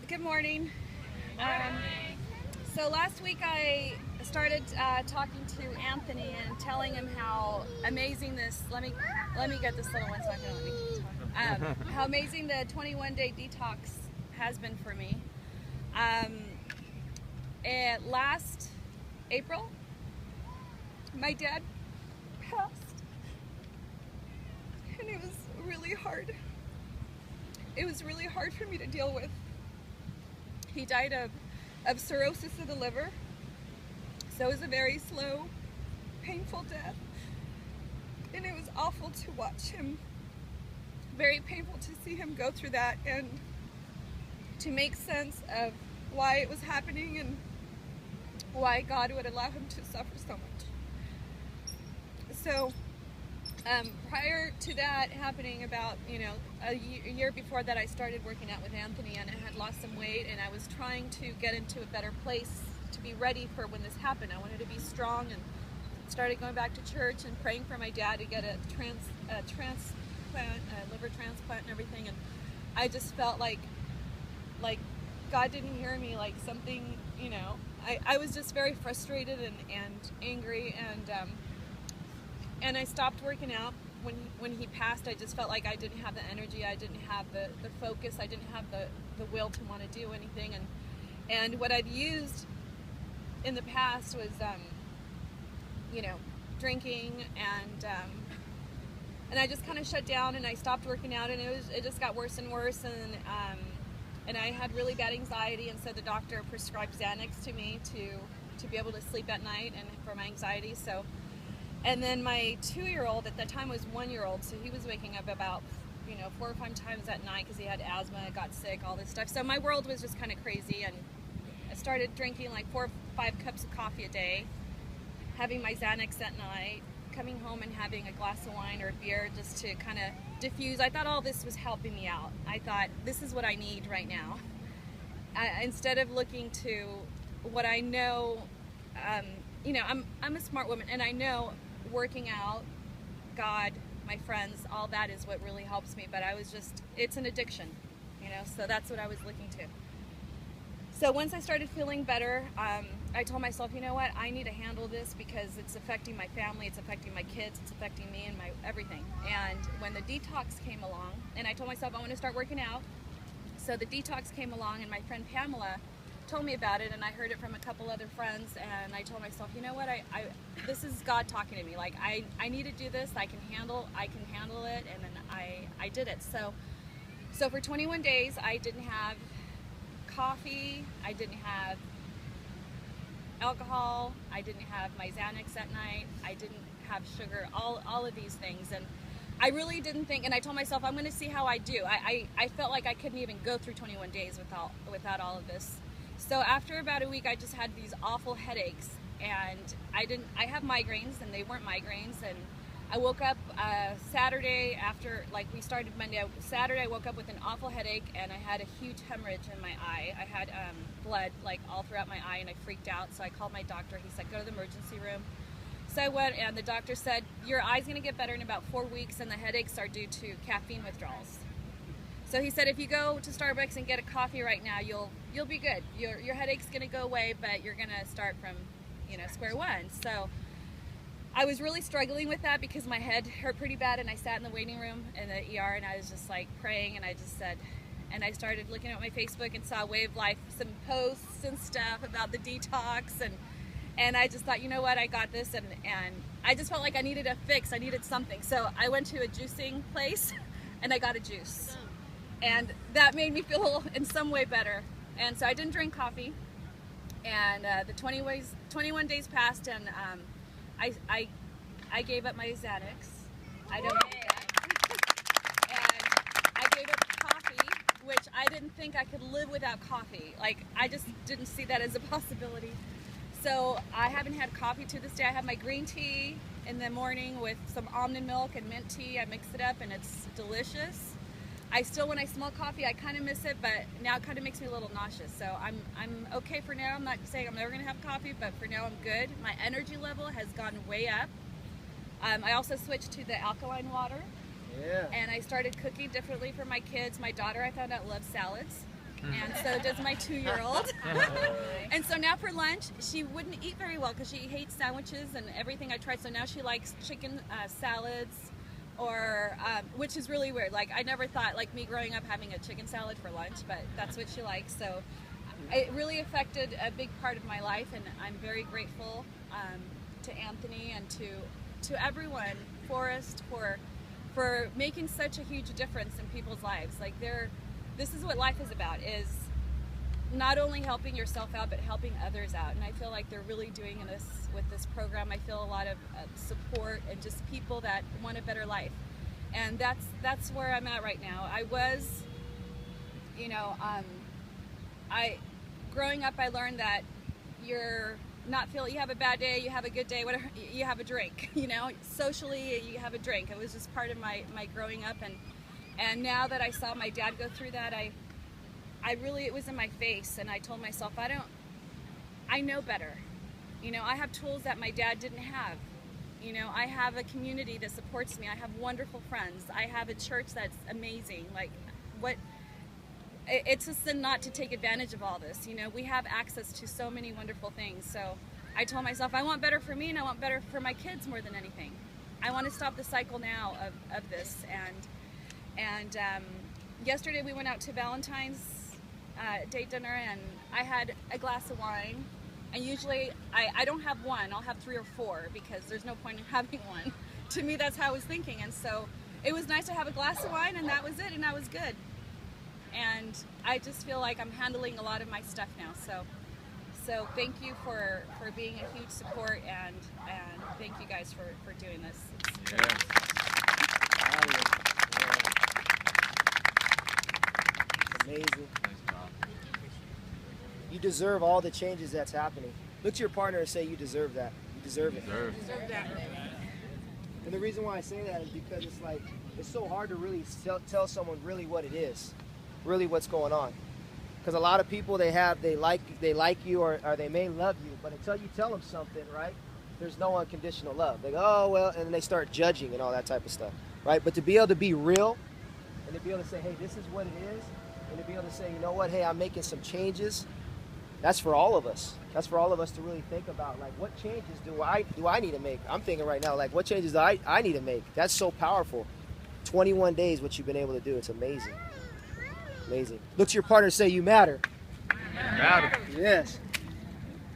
Good morning. So last week I started talking to Anthony and telling him how amazing this. Let me get this little one so I can let me talk. How amazing the 21-day detox has been for me. Last April, my dad passed, and it was really hard. It was really hard for me to deal with. He died of cirrhosis of the liver, so it was a very slow, painful death, and it was awful to watch him. Very painful to see him go through that and to make sense of why it was happening and why God would allow him to suffer so much. So prior to that happening, about a year before that, I started working out with Anthony, and I had lost some weight, and I was trying to get into a better place to be ready for when this happened. I wanted to be strong, and started going back to church and praying for my dad to get a liver transplant and everything. And I just felt like God didn't hear me, like something, I was just very frustrated and angry, and I stopped working out. When he passed, I just felt like I didn't have the energy, I didn't have the focus, I didn't have the will to want to do anything. And what I'd used in the past was, drinking, and I just kind of shut down and I stopped working out, and it just got worse and worse, and I had really bad anxiety, and so the doctor prescribed Xanax to me to be able to sleep at night and for my anxiety. And then my 2-year-old, at that time was 1-year-old, so he was waking up about 4 or 5 times at night because he had asthma, got sick, all this stuff. So my world was just kind of crazy, and I started drinking like 4 or 5 cups of coffee a day, having my Xanax at night, coming home and having a glass of wine or a beer just to kind of diffuse. I thought all this was helping me out. I thought, this is what I need right now. Instead of looking to what I know, I'm a smart woman, and I know working out, God, my friends, all that is what really helps me. But it's an addiction, so that's what I was looking to. So once I started feeling better, I told myself, you know what, I need to handle this because it's affecting my family, it's affecting my kids, it's affecting me and my everything. And when the detox came along, and I told myself I want to start working out, so the detox came along, and my friend Pamela told me about it, and I heard it from a couple other friends, and I told myself, you know what, this is God talking to me. Like, I need to do this. I can handle it, and then I did it. So for 21 days, I didn't have coffee, I didn't have alcohol, I didn't have my Xanax at night, I didn't have sugar, all of these things. And I really didn't think, and I told myself, I'm going to see how I do. I felt like I couldn't even go through 21 days without all of this. So after about a week, I just had these awful headaches, and I have migraines, and they weren't migraines. And I woke up Saturday after, we started Monday. Saturday, I woke up with an awful headache, and I had a huge hemorrhage in my eye. I had blood, all throughout my eye, and I freaked out. So I called my doctor. He said, go to the emergency room. So I went, and the doctor said, your eye's going to get better in about 4 weeks, and the headaches are due to caffeine withdrawals. So he said, if you go to Starbucks and get a coffee right now, you'll be good. Your headache's going to go away, but you're going to start from, square one. So I was really struggling with that because my head hurt pretty bad, and I sat in the waiting room in the ER, and I was just praying, and I just said, and I started looking at my Facebook and saw Wave Life, some posts and stuff about the detox, and I just thought, you know what, I got this, and I just felt like I needed a fix. I needed something. So I went to a juicing place, and I got a juice. And that made me feel in some way better. And so I didn't drink coffee. And the 21 days passed, and I gave up my Xanax. I don't do that. And I gave up coffee, which I didn't think I could live without coffee. I just didn't see that as a possibility. So I haven't had coffee to this day. I have my green tea in the morning with some almond milk and mint tea. I mix it up, and it's delicious. I still, when I smell coffee, I kind of miss it, but now it kind of makes me a little nauseous. So I'm okay for now. I'm not saying I'm never going to have coffee, but for now I'm good. My energy level has gone way up. I also switched to the alkaline water. Yeah. And I started cooking differently for my kids. My daughter, I found out, loves salads. and so does my 2-year-old. And so now for lunch, she wouldn't eat very well because she hates sandwiches and everything I tried. So now she likes chicken salads, or which is really weird. Like, I never thought, like, me growing up having a chicken salad for lunch, but that's what she likes. So it really affected a big part of my life, and I'm very grateful to Anthony and to everyone, Forrest, for making such a huge difference in people's lives. Like, this is what life is about, is not only helping yourself out, but helping others out. And I feel like they're really doing this with this program. I feel a lot of support and just people that want a better life. And that's where I'm at right now. I was, you know, growing up, I learned that you have a bad day, you have a good day, whatever, you have a drink, you know, socially you have a drink. It was just part of my growing up, and now that I saw my dad go through that, it was in my face, and I told myself, I know better. You know, I have tools that my dad didn't have. You know, I have a community that supports me. I have wonderful friends. I have a church that's amazing. Like, it's a sin not to take advantage of all this. You know, we have access to so many wonderful things. So I told myself, I want better for me, and I want better for my kids more than anything. I want to stop the cycle now of this. And yesterday we went out to Valentine's Day dinner, and I had a glass of wine. And usually I don't have one, I'll have 3 or 4, because there's no point in having one. To me, that's how I was thinking. And so it was nice to have a glass of wine, and that was it, and I was good. And I just feel like I'm handling a lot of my stuff now. So thank you for being a huge support, and thank you guys for doing this. It's amazing. You deserve all the changes that's happening. Look to your partner and say, you deserve that. You deserve it. Deserve that. And the reason why I say that is because it's so hard to really tell someone really what it is, really what's going on. Because a lot of people, they like you, or they may love you, but until you tell them something, right, there's no unconditional love. They go, oh, well, and then they start judging and all that type of stuff, right? But to be able to be real, and to be able to say, hey, this is what it is, and to be able to say, you know what, hey, I'm making some changes, that's for all of us. That's for all of us to really think about, like, what changes do I need to make? I'm thinking right now, like, what changes do I need to make? That's so powerful. 21 days, what you've been able to do, it's amazing. Amazing. Look to your partner and say, you matter. Matter. Yes.